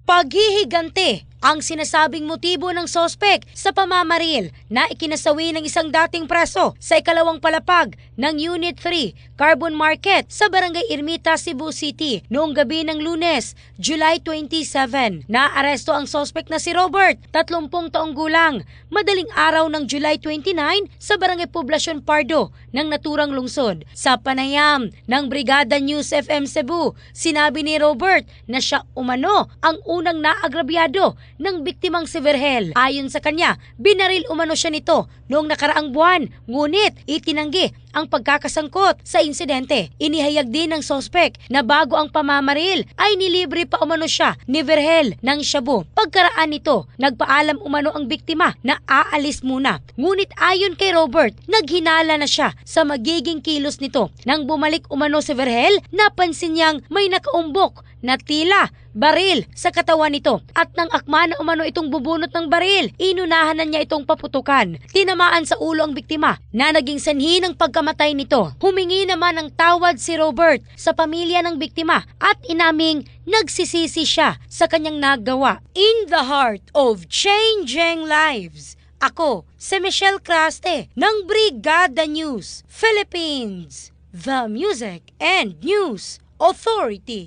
Paghihigante ang sinasabing motibo ng sospek sa pamamaril na ikinasawi ng isang dating preso sa ikalawang palapag ng Unit 3 Carbon Market sa Barangay Ermita, Cebu City noong gabi ng Lunes, July 27. Naaresto ang sospek na si Robert, 30 taong gulang, madaling araw ng July 29 sa Barangay Poblacion Pardo ng naturang lungsod. Sa panayam ng Brigada News FM Cebu, sinabi ni Robert na siya umano ang unang naagrabyado ng biktimang si Virgel. Ayon sa kanya, binaril umano siya nito noong nakaraang buwan, ngunit itinanggi ang pagkakasangkot sa insidente. Inihayag din ng sospek na bago ang pamamaril ay nilibre pa umano siya ni Virgel ng shabu. Pagkaraan nito, nagpaalam umano ang biktima na aalis muna. Ngunit ayon kay Robert, naghinala na siya sa magiging kilos nito. Nang bumalik umano si Virgel, napansin niyang may nakaumbok na tila baril sa katawan nito at nang akma na umano itong bubunot ng baril, inunahan na niya itong paputukan. Tinamaan sa ulo ang biktima na naging sanhi ng pagkamatay nito. Humingi naman ng tawad si Robert sa pamilya ng biktima at inaming nagsisisi siya sa kanyang nagawa. In the heart of changing lives, ako si Michelle Craste ng Brigada News Philippines, the Music and News Authority.